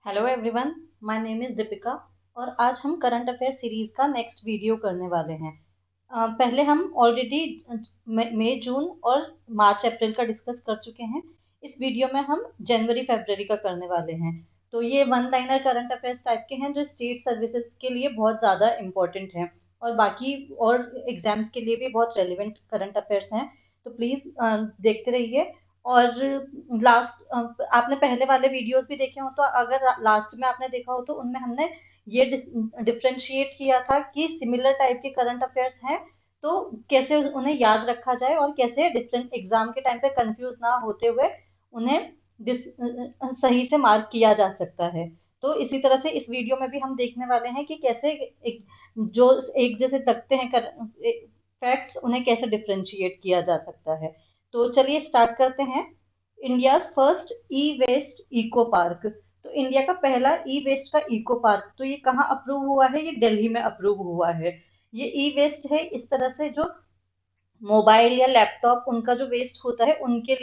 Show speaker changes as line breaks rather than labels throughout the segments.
Hello everyone, my name is Deepika और आज हम करंट अफेयर सीरीज का नेक्स्ट वीडियो करने वाले हैं। पहले हम ऑलरेडी मई जून और मार्च अप्रैल का डिस्कस कर चुके हैं। इस वीडियो में हम जनवरी फरवरी का करने वाले हैं। तो ये one liner current affairs type के हैं जो स्टेट सर्विसेज के लिए बहुत ज़्यादा इम्पोर्टेंट हैं और बाकी और एग्जाम्स के लिए भी बहुत रेलिवेंट करंट अफेयर्स हैं। तो प्लीज़ देखते रहिए। और लास्ट आपने पहले वाले वीडियोस भी देखे हो तो अगर लास्ट में आपने देखा हो तो उनमें हमने ये डिफरेंशिएट किया था कि सिमिलर टाइप के करंट अफेयर्स हैं तो कैसे उन्हें याद रखा जाए और कैसे डिफरेंट एग्जाम के टाइम पे कंफ्यूज ना होते हुए उन्हें सही से मार्क किया जा सकता है। तो इसी तरह से इस वीडियो में भी हम देखने वाले हैं कि कैसे जो एक जैसे लगते हैं फैक्ट्स उन्हें कैसे डिफरेंशिएट किया जा सकता है। तो चलिए स्टार्ट करते हैं। इंडिया फर्स्ट ई वेस्ट इको पार्क। तो इंडिया का पहला ई वेस्ट का इको पार्क तो ये कहाँ अप्रूव हुआ है? ये दिल्ली में अप्रूव हुआ है। ये ई वेस्ट है इस तरह से जो मोबाइल या लैपटॉप उनका जो वेस्ट होता है उनके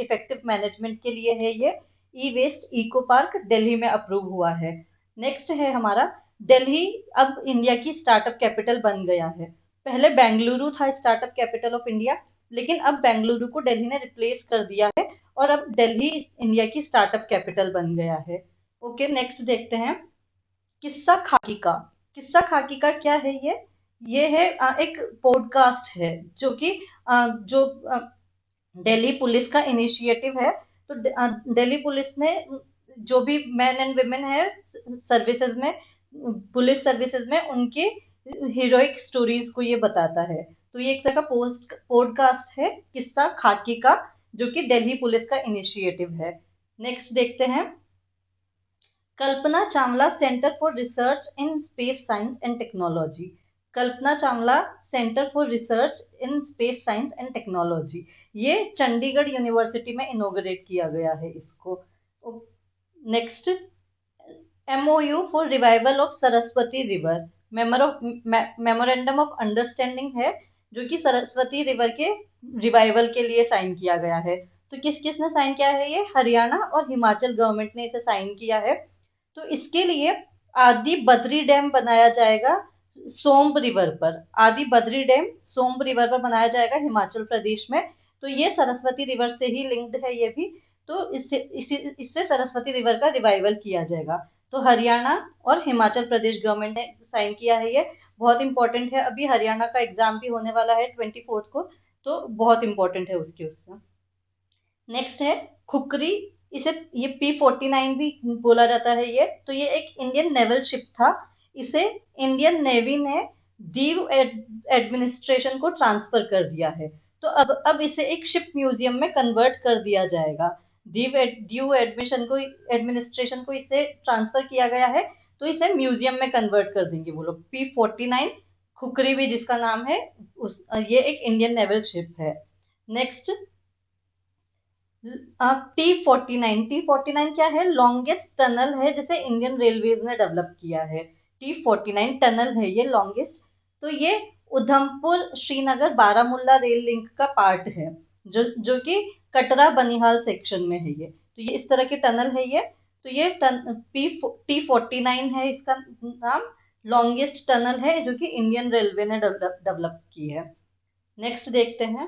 इफेक्टिव मैनेजमेंट के लिए है ये ई वेस्ट इको पार्क दिल्ली में अप्रूव हुआ है। नेक्स्ट है हमारा दिल्ली अब इंडिया की स्टार्टअप कैपिटल बन गया है। पहले बेंगलुरु था स्टार्टअप कैपिटल ऑफ इंडिया, लेकिन अब बेंगलुरु को दिल्ली ने रिप्लेस कर दिया है और अब दिल्ली इंडिया की स्टार्टअप कैपिटल बन गया है। ओके, नेक्स्ट देखते हैं किस्सा खाकी का। किस्सा खाकी का क्या है ये है एक पॉडकास्ट है जो कि जो दिल्ली पुलिस का इनिशिएटिव है। तो दिल्ली पुलिस ने जो भी मैन एंड वुमेन है सर्विसेज में, पुलिस सर्विसेज में उनके हीरोइक स्टोरीज को ये बताता है। तो ये एक तरह का पोस्ट पॉडकास्ट है किस्सा खाकी का जो कि दिल्ली पुलिस का इनिशिएटिव है। नेक्स्ट देखते हैं Kalpana Chawla centre for research in space science and technology. Kalpana Chawla centre for research in space science and technology, ये चंडीगढ़ यूनिवर्सिटी में इनोग्रेट किया गया है इसको। Next MOU for revival of Saraswati river. Memorandum of understanding है जो कि सरस्वती रिवर के रिवाइवल के लिए साइन किया गया है। तो किस किस ने साइन किया है? ये हरियाणा और हिमाचल गवर्नमेंट ने इसे साइन किया है। तो इसके लिए आदि बद्री डैम बनाया जाएगा सोम्ब रिवर पर। आदि बद्री डैम सोम्ब रिवर पर बनाया जाएगा हिमाचल प्रदेश में। तो ये सरस्वती रिवर से ही लिंक्ड है ये भी। तो इससे सरस्वती रिवर का रिवाइवल किया जाएगा। तो हरियाणा और हिमाचल प्रदेश गवर्नमेंट ने साइन किया है ये। बहुत इंपॉर्टेंट है, अभी हरियाणा का एग्जाम भी होने वाला है 24 को, तो बहुत इंपॉर्टेंट है उससे। नेक्स्ट है खुकरी। इसे ये P49 भी बोला जाता है ये। तो ये एक इंडियन नेवल शिप था। इसे इंडियन नेवी ने दीव एडमिनिस्ट्रेशन को ट्रांसफर कर दिया है। तो अब इसे एक शिप म्यूजियम में कन्वर्ट कर दिया जाएगा। दीव एडमिनिस्ट्रेशन को इसे ट्रांसफर किया गया है तो इसे म्यूजियम में कन्वर्ट कर देंगे वो लोग। P49 खुकरी भी जिसका नाम है ये एक इंडियन नेवल शिप है। नेक्स्ट T49 क्या है? लॉन्गेस्ट टनल है जिसे इंडियन रेलवेज ने डेवलप किया है। T49 टनल है ये लॉन्गेस्ट। तो ये उधमपुर श्रीनगर बारामूला रेल लिंक का पार्ट है जो कि कटरा बनिहाल सेक्शन में है ये। तो ये इस तरह के टनल है ये। तो ये T49 है इसका नाम। लॉन्गेस्ट टनल है जो कि इंडियन रेलवे ने डेवलप की है। नेक्स्ट देखते हैं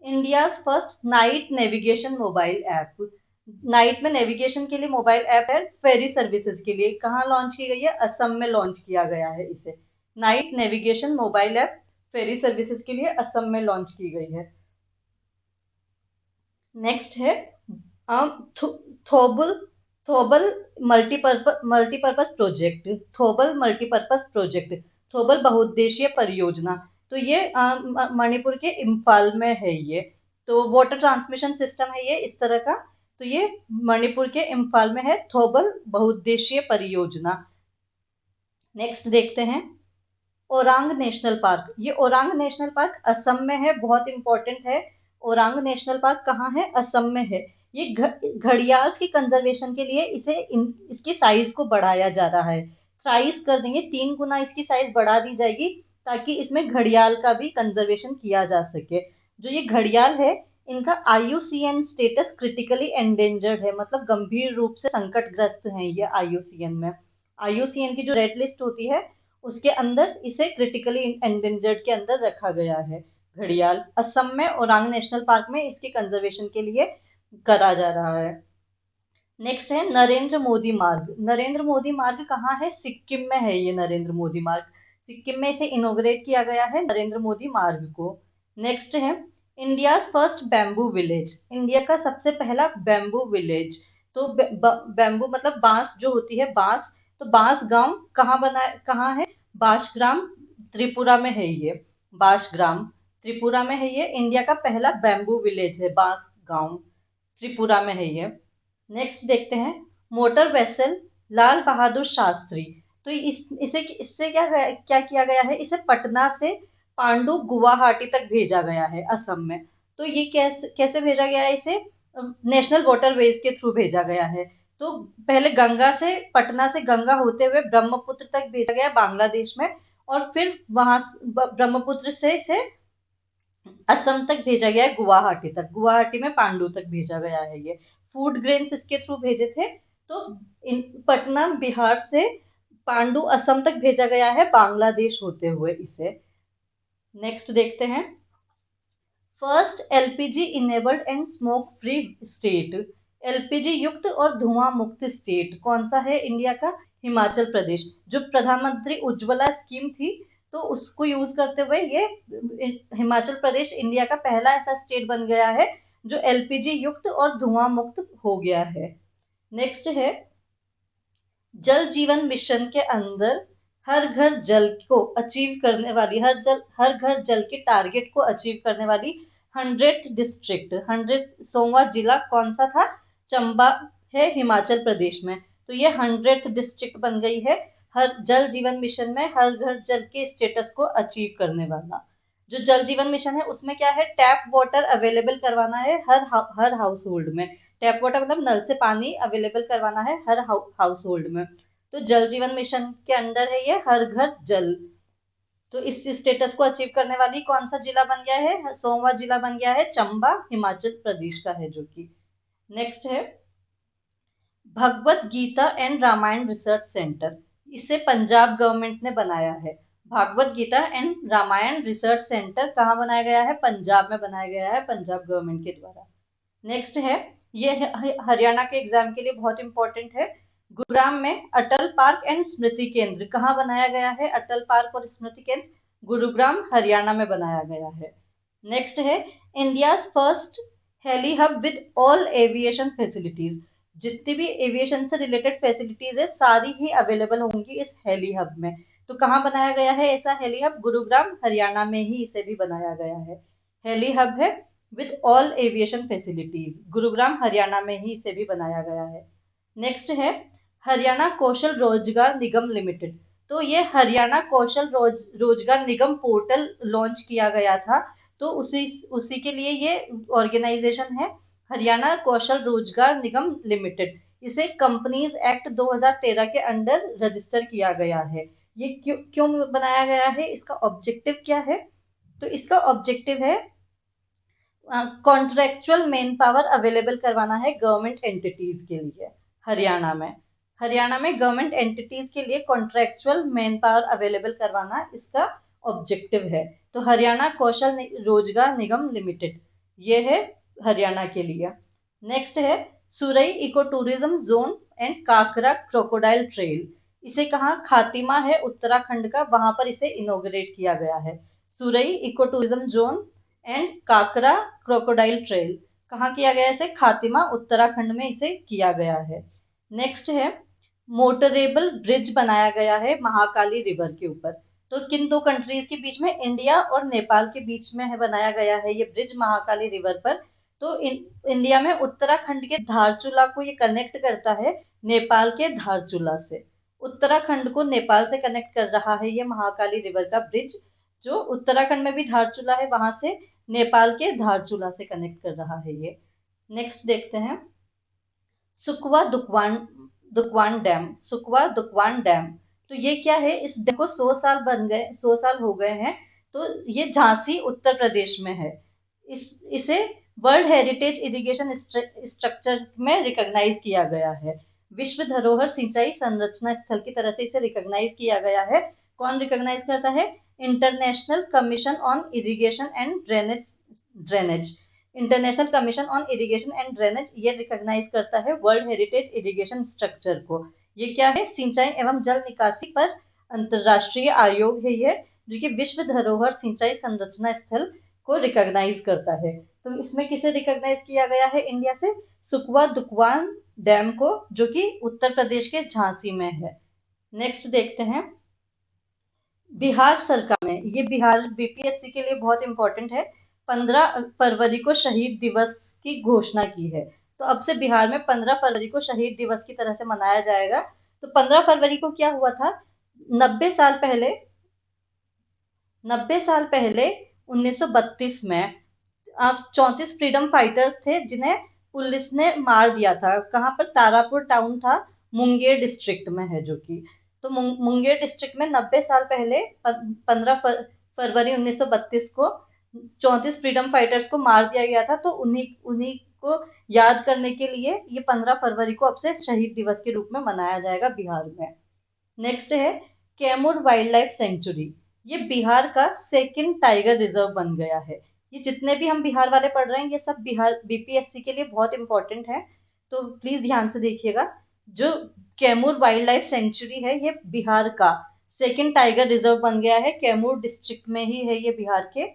India first night navigation mobile app. Night में नेविगेशन के लिए मोबाइल ऐप है फेरी सर्विसेज के लिए। कहाँ लॉन्च की गई है? असम में लॉन्च किया गया है इसे। नाइट नेविगेशन मोबाइल ऐप फेरी सर्विसेज के लिए असम में लॉन्च की गई है। नेक्स्ट है Thoubal Thoubal multipurpose project. Thoubal multipurpose project, Thoubal बहुउद्देशीय परियोजना। तो ये मणिपुर के इम्फाल में है ये। तो वाटर ट्रांसमिशन सिस्टम है ये इस तरह का। तो ये मणिपुर के इम्फाल में है थोबल बहुउद्देशीय परियोजना। नेक्स्ट देखते हैं ओरांग नेशनल पार्क। ये ओरांग नेशनल पार्क असम में है, बहुत इंपॉर्टेंट है। ओरांग नेशनल पार्क कहाँ है? असम में है। ये घड़ियाल की कंजर्वेशन के लिए इसकी साइज को बढ़ाया जा रहा है। साइज कर देंगे 3 गुना इसकी साइज बढ़ा दी जाएगी ताकि इसमें घड़ियाल का भी कंजर्वेशन किया जा सके। जो ये घड़ियाल है इनका IUCN स्टेटस क्रिटिकली एंडेंजर्ड है, मतलब गंभीर रूप से संकटग्रस्त हैं ये IUCN में। IUCN की जो रेड लिस्ट होती है उसके अंदर इसे क्रिटिकली एंडेंजर्ड के अंदर रखा गया है। घड़ियाल असम में ओरांग नेशनल पार्क में इसके कंजर्वेशन के लिए करा जा रहा है। नेक्स्ट है नरेंद्र मोदी मार्ग। नरेंद्र मोदी मार्ग कहाँ है? सिक्किम में है ये नरेंद्र मोदी मार्ग। सिक्किम में इसे इनोग्रेट किया गया है नरेंद्र मोदी मार्ग को। नेक्स्ट है India first bamboo village. India का सबसे पहला बैम्बू विलेज। तो बैम्बू मतलब बांस जो होती है, बांस, तो बांस गांव कहाँ है? बांसग्राम त्रिपुरा में है ये। बांसग्राम त्रिपुरा में है ये। इंडिया का पहला बैम्बू विलेज है, बांस गांव त्रिपुरा में है ये। नेक्स्ट देखते हैं मोटर वेसल लाल बहादुर शास्त्री। तो इससे क्या किया गया है? इसे पटना से पांडु गुवाहाटी तक भेजा गया है असम में। तो ये कैसे भेजा गया है? इसे नेशनल वाटरवेज के थ्रू भेजा गया है। तो पहले पटना से गंगा होते हुए ब्रह्मपुत्र तक भेजा गया बांग्लादेश में, और फिर वहां ब्रह्मपुत्र से इसे असम तक भेजा गया है, गुवाहाटी तक। गुवाहाटी में पांडु तक भेजा गया है ये। फूड ग्रेन्स इसके थ्रू भेजे थे। तो पटना बिहार से पांडु असम तक भेजा गया है बांग्लादेश होते हुए इसे। नेक्स्ट देखते हैं first LPG enabled and smoke free state. LPG युक्त और धुआं मुक्त स्टेट कौन सा है इंडिया का? हिमाचल प्रदेश। जो प्रधानमंत्री उज्ज्वला स्कीम थी, तो उसको यूज करते हुए ये हिमाचल प्रदेश इंडिया का पहला ऐसा स्टेट बन गया है जो LPG युक्त और धुआं मुक्त हो गया है। नेक्स्ट है जल जीवन मिशन के अंदर हर घर जल को अचीव करने वाली, हर घर जल के टारगेट को अचीव करने वाली 100th डिस्ट्रिक्ट, 100वां जिला कौन सा था? चंबा है हिमाचल प्रदेश में। तो ये 100th डिस्ट्रिक्ट बन गई है हर जल जीवन मिशन में हर घर जल के स्टेटस को अचीव करने वाला। जो जल जीवन मिशन है उसमें क्या है? टैप वाटर अवेलेबल करवाना है हर हाउस होल्ड में। टैप वाटर मतलब नल से पानी अवेलेबल करवाना है हर हाउस होल्ड में। तो जल जीवन मिशन के अंडर है ये हर घर जल। तो इस स्टेटस को अचीव करने वाली कौन सा जिला बन गया है? 100वां जिला बन गया है चंबा, हिमाचल प्रदेश का है जो कि। नेक्स्ट है Bhagavad Gita and Ramayana research centre. इसे पंजाब गवर्नमेंट ने बनाया है। Bhagavad Gita and Ramayana research centre कहाँ बनाया गया है? पंजाब में बनाया गया है, पंजाब गवर्नमेंट के द्वारा। नेक्स्ट है ये हरियाणा के एग्जाम के लिए बहुत इंपॉर्टेंट है। गुरुग्राम में अटल पार्क एंड स्मृति केंद्र कहाँ बनाया गया है? अटल पार्क और स्मृति केंद्र गुरुग्राम हरियाणा में बनाया गया है। नेक्स्ट है India first heli hub with all aviation फैसिलिटीज। जितनी भी एविएशन से रिलेटेड फैसिलिटीज है सारी ही अवेलेबल होंगी इस हेली हब में। तो कहाँ बनाया गया है ऐसा हेली हब? गुरुग्राम हरियाणा में ही इसे भी बनाया गया है। हेली हब है with all aviation facilities, Gurugram Haryana में ही इसे भी बनाया गया है। नेक्स्ट है हरियाणा कौशल रोजगार निगम लिमिटेड। तो ये हरियाणा कौशल रोजगार निगम पोर्टल लॉन्च किया गया था। तो उसी के लिए ये ऑर्गेनाइजेशन है हरियाणा कौशल रोजगार निगम लिमिटेड। इसे कंपनीज एक्ट 2013 के अंडर रजिस्टर किया गया है। ये क्यों बनाया गया है? इसका ऑब्जेक्टिव क्या है? तो इसका ऑब्जेक्टिव है कॉन्ट्रेक्चुअल मैन पावर अवेलेबल करवाना है गवर्नमेंट एंटिटीज के लिए हरियाणा में। हरियाणा में गवर्नमेंट एंटिटीज के लिए कॉन्ट्रेक्चुअल मैन पावर अवेलेबल करवाना इसका ऑब्जेक्टिव है। तो हरियाणा कौशल रोजगार निगम लिमिटेड ये है हरियाणा के लिए। नेक्स्ट है Surai eco tourism zone and Kakra crocodile trail. इसे कहाँ? खातिमा है उत्तराखंड का, वहां पर इसे इनोग्रेट किया गया है। Surai eco tourism zone and Kakra crocodile trail कहाँ किया गया? इसे खातिमा उत्तराखंड में इसे किया गया है। नेक्स्ट है मोटरेबल ब्रिज बनाया गया है महाकाली रिवर के ऊपर। तो किन दो कंट्रीज के बीच में? इंडिया और नेपाल के बीच में है बनाया गया है ये ब्रिज महाकाली रिवर पर। तो इंडिया में उत्तराखंड के धारचूला को ये कनेक्ट करता है नेपाल के धारचूला से। उत्तराखंड को नेपाल से कनेक्ट कर रहा है ये महाकाली रिवर का ब्रिज, जो उत्तराखंड में भी धारचूला है वहां से नेपाल के धारचूला से कनेक्ट कर रहा है ये। नेक्स्ट देखते हैं सुकवा दुकवान डैम। सुकवा दुकवान डैम तो ये क्या है? इस डैम को 100 साल हो गए हैं। तो ये झांसी उत्तर प्रदेश में है। इसे वर्ल्ड हेरिटेज इरिगेशन स्ट्रक्चर में रिकॉग्नाइज किया गया है। विश्व धरोहर सिंचाई संरचना स्थल की तरह से इसे रिकॉग्नाइज किया गया है। कौन रिकॉग्नाइज करता है? International commission on irrigation and drainage international commission on irrigation and drainage ये रिकॉग्नाइज करता है वर्ल्ड हेरिटेज इरिगेशन स्ट्रक्चर को। ये क्या है? सिंचाई एवं जल निकासी पर अंतरराष्ट्रीय आयोग है ये, जो कि विश्व धरोहर सिंचाई संरचना स्थल को रिकॉग्नाइज करता है। तो इसमें किसे रिकॉग्नाइज किया गया है इंडिया से? सुकवा दुकवान डैम को, जो कि उत्तर प्रदेश के झांसी में है। नेक्स्ट देखते हैं, बिहार सरकार ने, ये बिहार बीपीएससी के लिए बहुत इंपॉर्टेंट है, 15 फरवरी को शहीद दिवस की घोषणा की है। तो अब से बिहार में 15 फरवरी को शहीद दिवस की तरह से मनाया जाएगा। तो 15 फरवरी को क्या हुआ था? 90 साल पहले 1932 में 34 फ्रीडम फाइटर्स थे जिन्हें पुलिस ने मार दिया था। कहाँ पर? तारापुर टाउन था, मुंगेर डिस्ट्रिक्ट में है जो कि। तो मुंगेर डिस्ट्रिक्ट में 90 साल पहले 15 फरवरी 1932 को 34 फ्रीडम फाइटर्स को मार दिया गया था। तो उन्हीं उन्हीं को याद करने के लिए ये 15 फरवरी को अब से शहीद दिवस के रूप में मनाया जाएगा बिहार में। नेक्स्ट है कैमूर वाइल्ड लाइफ सेंचुरी। ये बिहार का सेकंड टाइगर रिजर्व बन गया है। ये जितने भी हम बिहार वाले पढ़ रहे हैं ये सब बिहार बीपीएससी के लिए बहुत इंपॉर्टेंट है, तो प्लीज ध्यान से देखिएगा। जो कैमूर वाइल्ड लाइफ सेंचुरी है ये बिहार का सेकंड टाइगर रिजर्व बन गया है। कैमूर डिस्ट्रिक्ट में ही है ये बिहार के,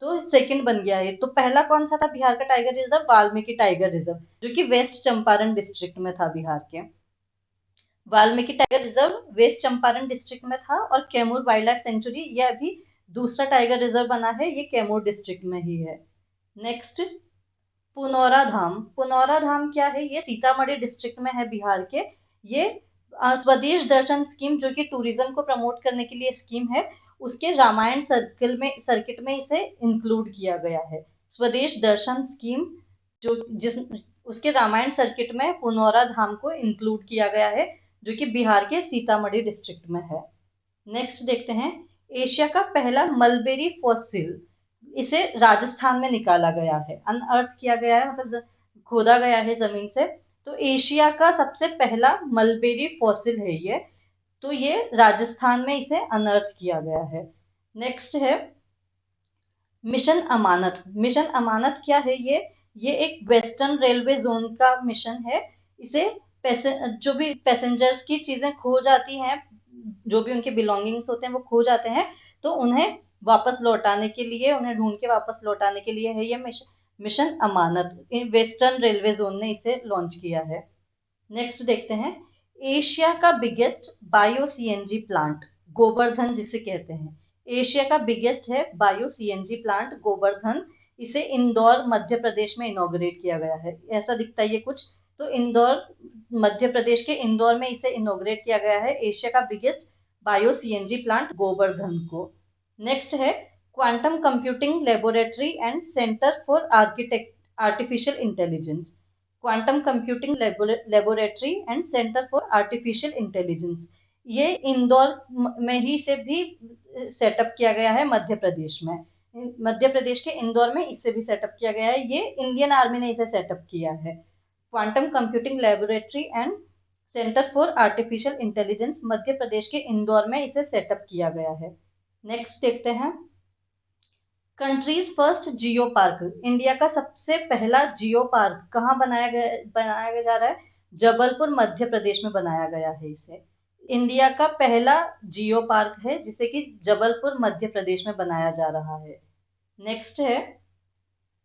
तो सेकंड बन गया है। तो पहला कौन सा था बिहार का tiger reserve? Valmiki tiger reserve, जो कि वेस्ट चंपारण डिस्ट्रिक्ट में था बिहार के। Valmiki tiger reserve west Champaran district में था, और कैमूर वाइल्ड लाइफ सेंचुरी ये अभी दूसरा टाइगर रिजर्व बना है, ये कैमूर डिस्ट्रिक्ट में ही है। नेक्स्ट, पुनौरा धाम। पुनौरा धाम क्या है? ये सीतामढ़ी डिस्ट्रिक्ट में है बिहार के। ये स्वदेश दर्शन स्कीम, जो कि टूरिज्म को प्रमोट करने के लिए स्कीम है, उसके रामायण सर्किट में इसे इंक्लूड किया गया है। स्वदेश दर्शन स्कीम जो जिस उसके रामायण सर्किट में पुनौरा धाम को इंक्लूड किया गया है, जो कि बिहार के सीतामढ़ी डिस्ट्रिक्ट में है। नेक्स्ट देखते हैं, एशिया का पहला मलबेरी फॉसिल, इसे राजस्थान में निकाला गया है, अनअर्थ किया गया है, मतलब खोदा गया है जमीन से। तो एशिया का सबसे पहला मलबेरी फॉसिल है ये, तो ये राजस्थान में इसे अनअर्थ किया गया है। नेक्स्ट है मिशन अमानत। मिशन अमानत क्या है? ये एक वेस्टर्न रेलवे जोन का मिशन है। इसे जो भी पैसेंजर्स की चीजें खो जाती हैं, जो भी उनके बिलोंगिंग्स होते हैं वो खो जाते हैं, तो उन्हें वापस लौटाने के लिए, उन्हें ढूंढ के वापस लौटाने के लिए है ये मिशन अमानत। वेस्टर्न रेलवे जोन ने इसे लॉन्च किया है। नेक्स्ट देखते हैं, एशिया का biggest bio CNG plant, Govardhan जिसे कहते हैं। एशिया का बिगेस्ट है बायो सीएनजी प्लांट गोवर्धन। इसे इंदौर मध्य प्रदेश में इनॉग्रेट किया गया है। ऐसा दिखता है ये कुछ। तो इंदौर मध्य प्रदेश के इंदौर में इसे इनॉग्रेट किया गया है, एशिया का biggest bio CNG plant Govardhan को। नेक्स्ट है quantum computing laboratory and centre for artificial intelligence. Quantum computing laboratory and centre for artificial intelligence, ये इंदौर में ही से भी सेटअप किया गया है मध्य प्रदेश में। मध्य प्रदेश के इंदौर में इसे भी सेटअप किया गया है, ये इंडियन आर्मी ने इसे सेटअप किया है। Quantum computing laboratory and centre for artificial intelligence, Madhya Pradesh के इंदौर में इसे सेटअप किया गया है। नेक्स्ट देखते हैं, countries first geo park. India का सबसे पहला जियो पार्क कहाँ बनाया जा रहा है? जबलपुर मध्य प्रदेश में बनाया गया है इसे। इंडिया का पहला जियो पार्क है जिसे कि जबलपुर मध्य प्रदेश में बनाया जा रहा है। नेक्स्ट है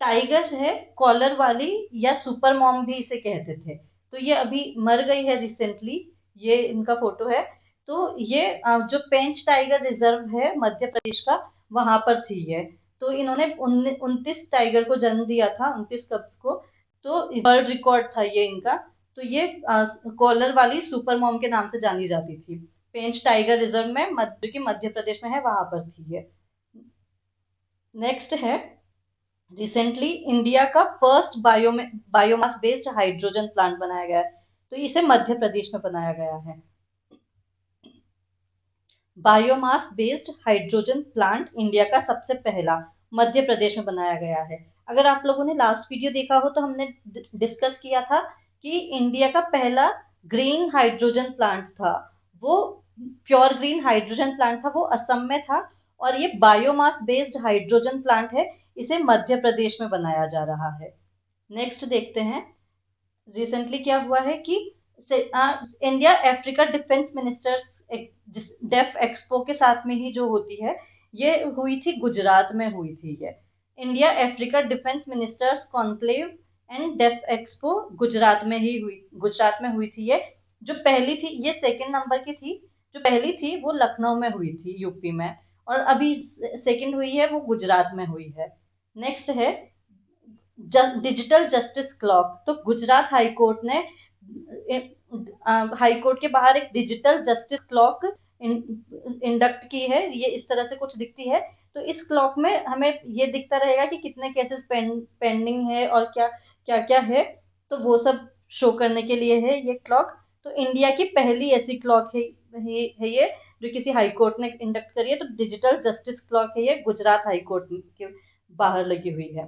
टाइगर है कॉलर वाली, या सुपर मॉम भी इसे कहते थे। तो ये अभी मर गई है रिसेंटली, ये इनका फोटो है। तो ये जो पेंच टाइगर रिजर्व है मध्य प्रदेश का, वहां पर थी ये। तो इन्होंने 29 टाइगर को जन्म दिया था, 29 कब्स को। तो वर्ल्ड रिकॉर्ड था ये इनका। तो ये कॉलर वाली सुपर मॉम के नाम से जानी जाती थी। पेंच टाइगर रिजर्व में जो कि मध्य प्रदेश में है, वहां पर थी ये। नेक्स्ट है रिसेंटली इंडिया का first biomass based hydrogen plant बनाया गया है, तो इसे मध्य प्रदेश में बनाया गया है। Biomass based hydrogen plant India का सबसे पहला मध्य प्रदेश में बनाया गया है। अगर आप लोगों ने लास्ट वीडियो देखा हो तो हमने डिस्कस किया था कि इंडिया का पहला ग्रीन हाइड्रोजन प्लांट था, वो प्योर ग्रीन हाइड्रोजन प्लांट था, वो असम में था। और ये बायोमास बेस्ड हाइड्रोजन प्लांट है, इसे मध्य प्रदेश में बनाया जा रहा है। नेक्स्ट देखते हैं, रिसेंटली क्या हुआ है कि India Africa defence ministers Def Expo के साथ में ही जो होती है, ये हुई थी गुजरात में हुई थी। ये India Africa defence ministers conclave and Def Expo Gujarat में हुई थी। ये जो पहली थी, ये सेकंड नंबर की थी। जो पहली थी वो लखनऊ में हुई थी, यूपी में, और अभी सेकंड हुई है वो गुजरात में हुई है। नेक्स्ट है डिजिटल जस्टिस क्लॉक। तो गुजरात हाई कोर्ट ने हाई कोर्ट के बाहर एक डिजिटल जस्टिस क्लॉक इंडक्ट की है। ये इस तरह से कुछ दिखती है। तो इस क्लॉक में हमें ये दिखता रहेगा कि कितने केसेस पेंडिंग है और क्या क्या क्या है, तो वो सब शो करने के लिए है ये क्लॉक। तो इंडिया की पहली ऐसी क्लॉक है ये, जो किसी हाई कोर्ट ने इंडक्ट करी है। तो डिजिटल जस्टिस क्लॉक है ये, गुजरात हाई कोर्ट के बाहर लगी हुई है।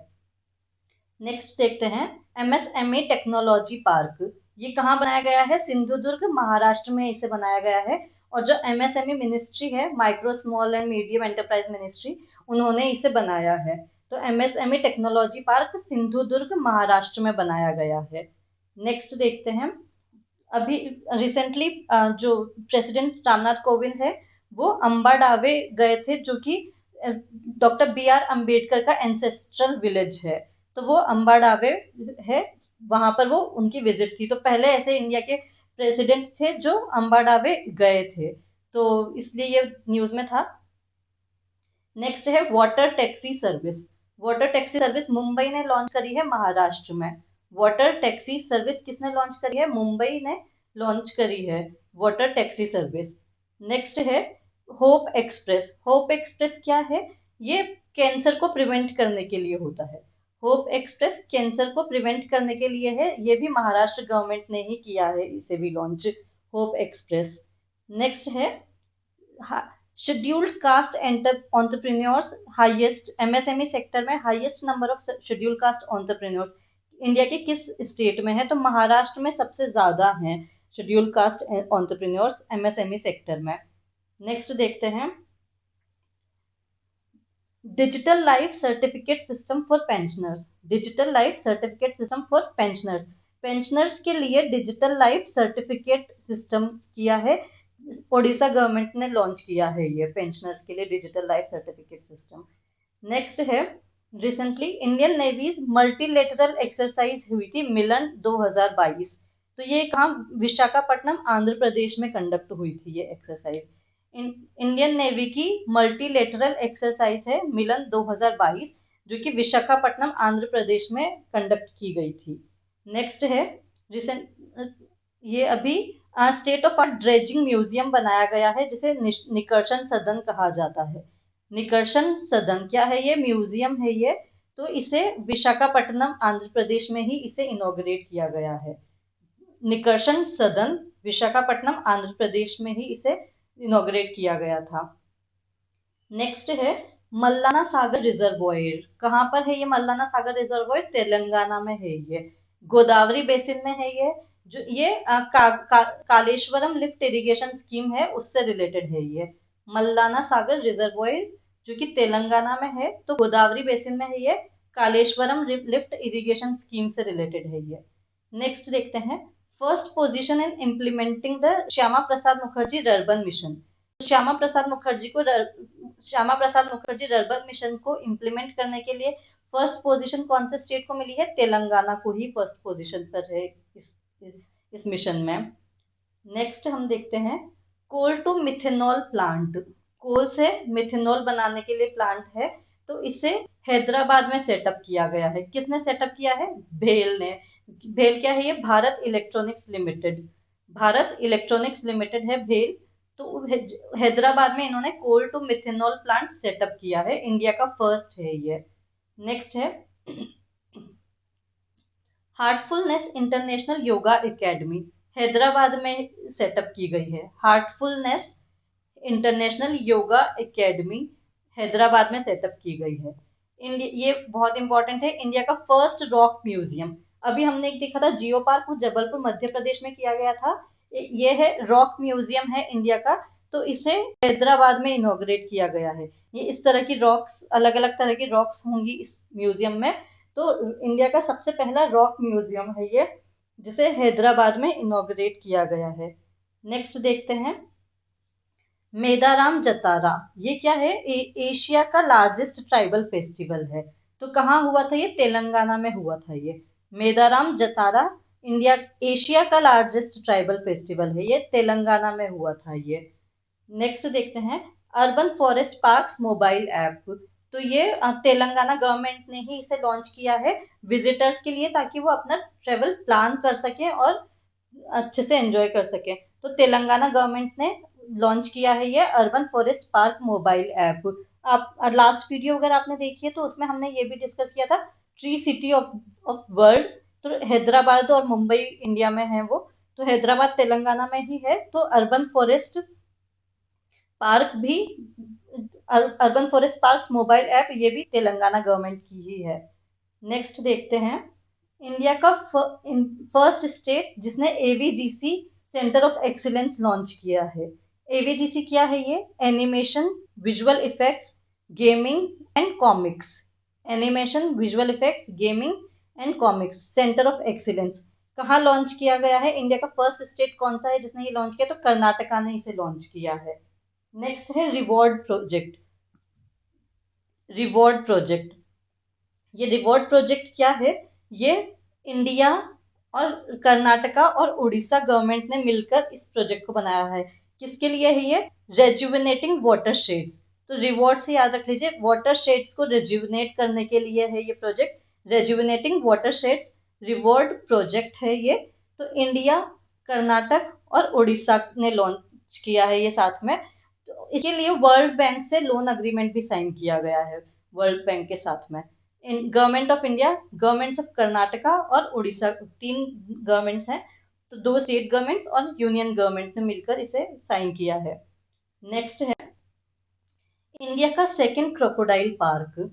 नेक्स्ट देखते हैं, एमएसएमई टेक्नोलॉजी पार्क। ये कहाँ बनाया गया है? सिंधुदुर्ग, महाराष्ट्र में इसे बनाया गया है। और जो एमएसएमई मिनिस्ट्री है, micro small and medium enterprise ministry, उन्होंने इसे बनाया है। तो MSME technology park Sindhudurg, Maharashtra में बनाया गया है। नेक्स्ट देखते हैं, अभी रिसेंटली जो प्रेसिडेंट रामनाथ कोविंद है, वो अंबाडावे गए थे, जो कि डॉक्टर बी आर अम्बेडकर का एंसेस्ट्रल विलेज है। तो वो अंबाडावे है, वहां पर वो उनकी विजिट थी। तो पहले ऐसे इंडिया के प्रेसिडेंट थे जो अंबाडावे गए थे, तो इसलिए ये न्यूज में था। नेक्स्ट है water taxi service. Water taxi service Mumbai ने लॉन्च करी है, महाराष्ट्र में। वाटर टैक्सी सर्विस किसने लॉन्च करी है? मुंबई ने लॉन्च करी है वाटर टैक्सी सर्विस। नेक्स्ट है होप एक्सप्रेस। होप एक्सप्रेस क्या है? ये कैंसर को प्रिवेंट करने के लिए होता है। होप एक्सप्रेस कैंसर को प्रिवेंट करने के लिए है। ये भी महाराष्ट्र गवर्नमेंट ने ही किया है, इसे भी लॉन्च, होप एक्सप्रेस। नेक्स्ट है scheduled caste entrepreneurs highest. MSME sector में highest number of scheduled caste entrepreneurs India के किस स्टेट में है? तो महाराष्ट्र में सबसे ज्यादा हैं scheduled caste entrepreneurs MSME sector में। नेक्स्ट देखते हैं, digital life certificate system for pensioners. Digital life certificate system for pensioners, pensioners के लिए डिजिटल लाइफ सर्टिफिकेट सिस्टम किया है, ओडिशा गवर्नमेंट ने लॉन्च किया है ये पेंशनर्स के लिए digital life certificate system. Next है, recently Indian navy's multilateral exercise हुई थी, मिलन 2022। तो ये कहाँ? विशाखापट्टनम, आंध्र प्रदेश में कंडक्ट हुई थी ये एक्सरसाइज। इंडियन नेवी की मल्टीलेटरल एक्सरसाइज है मिलन 2022, जो कि विशाखापट्टनम, आंध्र प्रदेश में कंडक्ट की गई थी। नेक्स्ट है, रिसेंट ये अभी state of art dredging museum बनाया गया है, जिसे निकर्षण सदन कहा जाता है। निकर्षण सदन क्या है? ये म्यूजियम है ये। तो इसे विशाखापट्टनम, आंध्र प्रदेश में ही इसे इनॉग्रेट किया गया है। निकर्षण सदन विशाखापट्टनम, आंध्र प्रदेश में ही इसे इनॉग्रेट किया गया था। नेक्स्ट है मल्लाना सागर रिजर्वोयर। कहाँ पर है ये मल्लाना सागर रिजर्वोयर? तेलंगाना में है ये, गोदावरी बेसिन में है ये। जो ये कालेश्वरम लिफ्ट इरिगेशन स्कीम है, उससे रिलेटेड है ये मल्लाना सागर रिजर्वोयर, जो कि तेलंगाना में है। तो गोदावरी बेसिन में है ये, कालेश्वरम लिफ्ट इरिगेशन स्कीम से रिलेटेड है ये। नेक्स्ट देखते हैं, first position in implementing the Shyama Prasad Mukherjee rurban mission. Shyama Prasad Mukherjee को श्यामा प्रसाद मुखर्जी रर्बन मिशन को इम्प्लीमेंट करने के लिए फर्स्ट पोजीशन कौन से स्टेट को मिली है? तेलंगाना को ही फर्स्ट पोजीशन पर है इस मिशन में। नेक्स्ट हम देखते हैं, कोल टू मिथेनॉल प्लांट। कोल से मिथेनॉल बनाने के लिए प्लांट है, तो इसे हैदराबाद में सेटअप किया गया है। किसने सेटअप किया है? भेल ने। भेल क्या है? ये Bharat electronics limited, Bharat electronics limited है भेल। तो हैदराबाद में इन्होंने कोल टू मिथेनॉल प्लांट सेटअप किया है, इंडिया का फर्स्ट है ये। नेक्स्ट है Heartfulness international yoga academy, Hyderabad में सेटअप की गई है। Heartfulness international yoga academy Hyderabad में सेटअप की गई है। इंडिया, ये बहुत इंपॉर्टेंट है, इंडिया का फर्स्ट रॉक म्यूजियम। अभी हमने एक देखा था जियो पार्क, वो जबलपुर मध्य प्रदेश में किया गया था। ये है रॉक म्यूजियम है इंडिया का, तो इसे हैदराबाद में इनॉग्रेट किया गया है। ये इस तरह की रॉक्स, अलग अलग तरह की रॉक्स होंगी इस म्यूजियम में। तो इंडिया का सबसे पहला रॉक म्यूजियम है ये, जिसे हैदराबाद में इनॉग्रेट किया गया है। नेक्स्ट देखते हैं, मेदाराम जतारा। ये क्या है? एशिया का लार्जेस्ट ट्राइबल फेस्टिवल है। तो कहाँ हुआ था ये? तेलंगाना में हुआ था ये। मेदाराम जतारा इंडिया, एशिया का लार्जेस्ट ट्राइबल फेस्टिवल है, ये तेलंगाना में हुआ था ये। नेक्स्ट देखते हैं, urban forest parks mobile app. तो ये तेलंगाना गवर्नमेंट ने ही इसे लॉन्च किया है विजिटर्स के लिए, ताकि वो अपना ट्रेवल प्लान कर सकें और अच्छे से एंजॉय कर सकें। तो तेलंगाना गवर्नमेंट ने लॉन्च किया है ये urban forest park mobile app. आप लास्ट वीडियो अगर आपने देखी है तो उसमें हमने ये भी डिस्कस किया था, ट्री सिटी ऑफ वर्ल्ड। तो हैदराबाद और मुंबई इंडिया में है वो, तो हैदराबाद तेलंगाना में ही है। तो अर्बन फॉरेस्ट पार्क भी, urban forest park mobile app, ये भी तेलंगाना गवर्नमेंट की ही है। नेक्स्ट देखते हैं, इंडिया का फर्स्ट स्टेट जिसने AVGC centre of excellence launch किया है। एवीजीसी क्या है? ये animation, visual effects, gaming and comics. Animation, visual effects, gaming and comics centre of excellence कहाँ लॉन्च किया गया है? इंडिया का फर्स्ट स्टेट कौन सा है जिसने ये लॉन्च किया? तो कर्नाटका ने इसे लॉन्च किया है। नेक्स्ट है रिवॉर्ड प्रोजेक्ट। रिवॉर्ड प्रोजेक्ट, ये रिवॉर्ड प्रोजेक्ट क्या है? ये इंडिया और कर्नाटका और उड़ीसा गवर्नमेंट ने मिलकर इस प्रोजेक्ट को बनाया है। किसके लिए है ये? रेजुविनेटिंग वाटर शेड्स। तो रिवॉर्ड से याद रख लीजिए, वाटर शेड्स को रेजुविनेट करने के लिए है ये project, rejuvenating watersheds reward project है ये। तो इंडिया, कर्नाटक और उड़ीसा ने लॉन्च किया है ये साथ में। तो इसके लिए वर्ल्ड बैंक से लोन अग्रीमेंट भी साइन किया गया है, वर्ल्ड बैंक के साथ में। Government of India, governments of Karnataka और उड़ीसा, तीन गवर्नमेंट्स हैं। तो दो स्टेट गवर्नमेंट्स और यूनियन गवर्नमेंट ने मिलकर इसे साइन किया है। नेक्स्ट है इंडिया का सेकंड क्रोकोडाइल पार्क,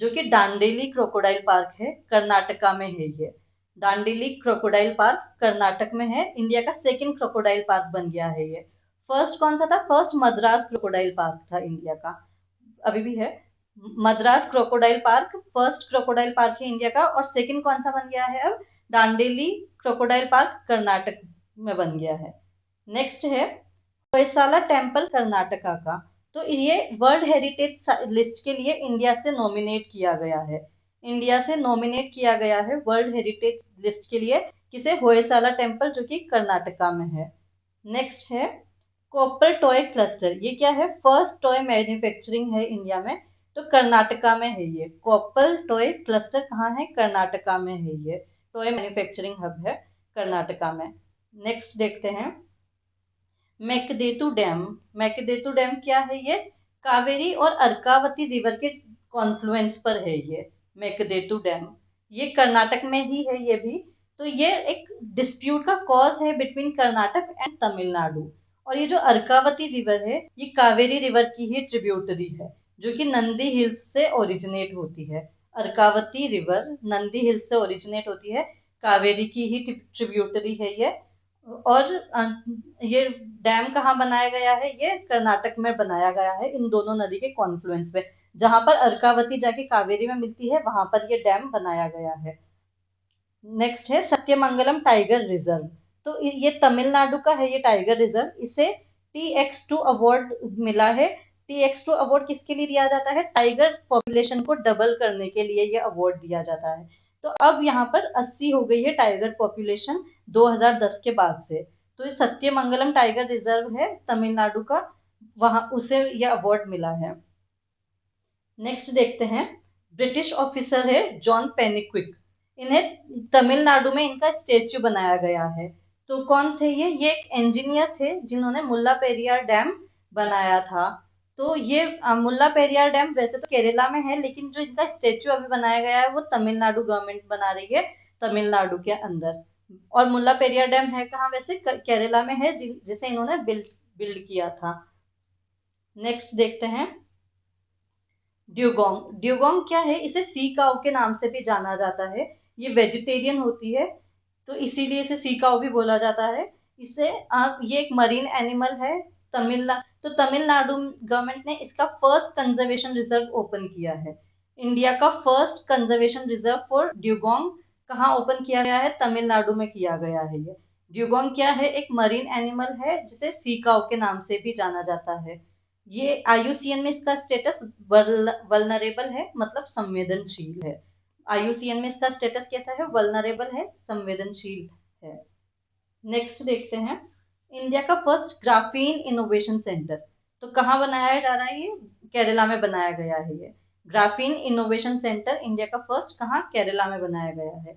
जो कि दांडेली क्रोकोडाइल पार्क है, कर्नाटका में है ये। दांडेली क्रोकोडाइल पार्क कर्नाटक में है, इंडिया का सेकंड क्रोकोडाइल पार्क बन गया है ये। फर्स्ट कौन सा था? फर्स्ट मद्रास क्रोकोडाइल पार्क था इंडिया का, अभी भी है। Madras crocodile park first crocodile park है इंडिया का, और सेकंड कौन सा बन गया है अब? दांडेली क्रोकोडाइल पार्क कर्नाटक में बन गया है। नेक्स्ट है होयसाला टेम्पल कर्नाटका का। तो ये वर्ल्ड हेरिटेज लिस्ट के लिए इंडिया से नॉमिनेट किया गया है, इंडिया से नॉमिनेट किया गया है वर्ल्ड हेरिटेज लिस्ट के लिए। किसे? होयसाला टेम्पल, जो कि कर्नाटका में है। नेक्स्ट है कॉपर टॉय क्लस्टर। ये क्या है? फर्स्ट टॉय मैन्युफैक्चरिंग है इंडिया में, तो कर्नाटका में है ये। कॉपर टॉय क्लस्टर कहाँ है? कर्नाटका में है ये। टॉय मैन्युफैक्चरिंग हब है कर्नाटका में। नेक्स्ट देखते हैं मेकडेतु डैम। मेकडेतु डैम क्या है? ये कावेरी और अर्कावती रिवर के कॉन्फ्लुएंस पर है ये मेकडेतु डैम। ये कर्नाटक में ही है ये भी। तो ये एक डिस्प्यूट का कॉज है बिटवीन कर्नाटक एंड तमिलनाडु। और ये जो अर्कावती रिवर है, ये कावेरी रिवर की ही ट्रिब्यूटरी है, जो कि नंदी हिल्स से ओरिजिनेट होती है। अर्कावती रिवर नंदी हिल्स से ओरिजिनेट होती है, कावेरी की ही ट्रिब्यूटरी है ये। और ये डैम कहाँ बनाया गया है? ये कर्नाटक में बनाया गया है, इन दोनों नदी के कॉन्फ्लुएंस पे, जहां पर अर्कावती जाके कावेरी में मिलती है, वहां पर ये डैम बनाया गया है। नेक्स्ट है सत्यमंगलम टाइगर रिजर्व। तो ये तमिलनाडु का है ये टाइगर रिजर्व, इसे TX2 अवार्ड मिला है। TX2 अवार्ड किसके लिए दिया जाता है? टाइगर पॉपुलेशन को डबल करने के लिए ये अवार्ड दिया जाता है। तो अब यहाँ पर 80 हो गई है टाइगर पॉपुलेशन 2010 के बाद से। तो ये सत्यमंगलम टाइगर रिजर्व है तमिलनाडु का, वहां उसे ये अवार्ड मिला है। नेक्स्ट देखते हैं, ब्रिटिश ऑफिसर है जॉन पेनिक्विक। इन्हें तमिलनाडु में इनका स्टेच्यू बनाया गया है। तो कौन थे ये? एक इंजीनियर थे जिन्होंने मुल्ला पेरियार डैम बनाया था। तो ये मुल्ला पेरियार डैम वैसे तो केरला में है, लेकिन जो इनका स्टेच्यू अभी बनाया गया है वो तमिलनाडु गवर्नमेंट बना रही है, तमिलनाडु के अंदर। और मुल्ला पेरियार डैम है कहाँ वैसे? केरला में है, जिसे इन्होंने बिल्ड बिल्ड किया था। नेक्स्ट देखते हैं ड्यूगोंग, ड्यूगोंग क्या है, इसे सी काऊ के नाम से भी जाना जाता है। ये वेजिटेरियन होती है, तो इसीलिए इसे सी काऊ भी बोला जाता है। इसे आप, ये एक मरीन एनिमल है। तमिलनाडु, तो तमिलनाडु गवर्नमेंट ने इसका फर्स्ट कंजर्वेशन रिजर्व ओपन किया है। इंडिया का first conservation reserve for dugong कहाँ ओपन किया गया है? तमिलनाडु में किया गया है ये। ड्यूगोंग क्या है? एक मरीन एनिमल है जिसे सी काऊ के नाम से भी जाना जाता है। ये आईयूसीएन में इसका स्टेटस वल्नरेबल है, मतलब संवेदनशील है। आईयूसीएन में इसका स्टेटस कैसा है? वल्नरेबल है, संवेदनशील है। नेक्स्ट देखते हैं, इंडिया का फर्स्ट ग्राफीन इनोवेशन सेंटर तो कहाँ बनाया जा रहा है? ये केरला में बनाया गया है। ये ग्राफीन इनोवेशन सेंटर इंडिया का फर्स्ट कहाँ? केरला में बनाया गया है।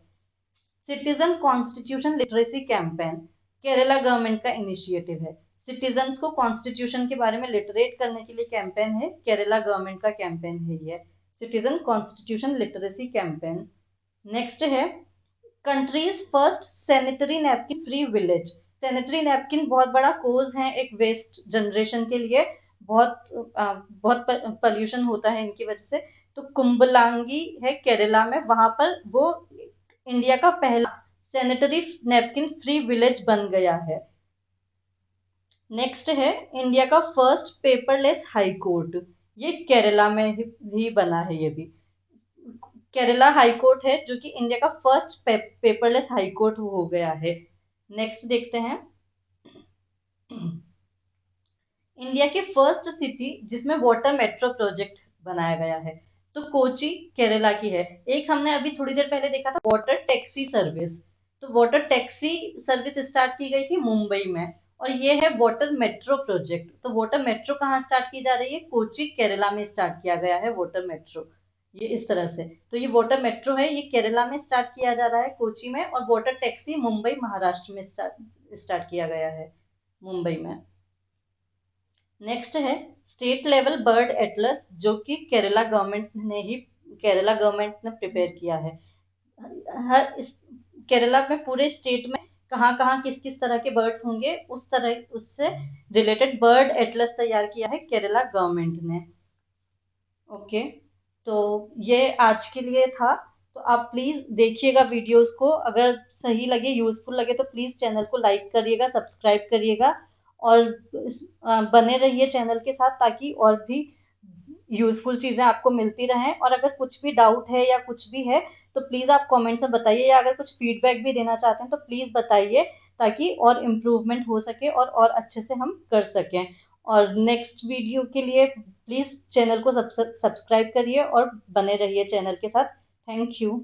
Citizen constitution literacy campaign Kerala government का इनिशिएटिव है। सिटीजन्स को कॉन्स्टिट्यूशन के बारे में लिटरेट करने के लिए कैंपेन है, केरला गवर्नमेंट का कैंपेन है ये, citizen constitution literacy campaign. Next है, country's first sanitary napkin free village. Sanitary napkin बहुत बड़ा कोज है एक वेस्ट जनरेशन के लिए। बहुत पोल्यूशन होता है इनकी वजह से। तो कुंबलांगी है केरला में, वहां पर वो इंडिया का पहला सैनिटरी नैपकिन फ्री विलेज बन गया है। नेक्स्ट है, इंडिया का फर्स्ट पेपरलेस हाई कोर्ट, ये केरला में ही बना है। ये भी केरला हाई कोर्ट है जो कि इंडिया का फर्स्ट पेपरलेस हाई कोर्ट हो गया है। नेक्स्ट देखते हैं, इंडिया की फर्स्ट सिटी जिसमें वाटर मेट्रो प्रोजेक्ट बनाया गया है तो कोची केरला की है। एक हमने अभी थोड़ी देर पहले देखा था वाटर टैक्सी सर्विस, तो वाटर टैक्सी सर्विस स्टार्ट की गई थी मुंबई में। और ये है वाटर मेट्रो प्रोजेक्ट, तो वाटर मेट्रो कहाँ स्टार्ट की जा रही है? कोची केरला में स्टार्ट किया गया है वाटर मेट्रो। ये इस तरह से, तो ये वाटर मेट्रो है, ये केरला में स्टार्ट किया जा रहा है कोची में, और वाटर टैक्सी मुंबई महाराष्ट्र में स्टार्ट किया गया है, मुंबई में। नेक्स्ट है, स्टेट लेवल बर्ड एटलस जो कि केरला गवर्नमेंट ने प्रिपेयर किया है। हर केरला में पूरे स्टेट में कहाँ कहाँ किस किस तरह के बर्ड्स होंगे उस तरह उससे रिलेटेड बर्ड एटलस तैयार किया है केरला गवर्नमेंट ने। ओके, तो ये आज के लिए था। तो आप प्लीज देखिएगा वीडियोस को, अगर सही लगे, यूजफुल लगे तो प्लीज चैनल को लाइक करिएगा, सब्सक्राइब करिएगा, और बने रहिए चैनल के साथ ताकि और भी यूजफुल चीजें आपको मिलती रहें। और अगर कुछ भी डाउट है या कुछ भी है तो प्लीज आप कमेंट्स में बताइए, या अगर कुछ फीडबैक भी देना चाहते हैं तो प्लीज बताइए, ताकि और इम्प्रूवमेंट हो सके और अच्छे से हम कर सकें। और नेक्स्ट वीडियो के लिए प्लीज चैनल को सब्सक्राइब करिए और बने रहिए चैनल के साथ। Thank you.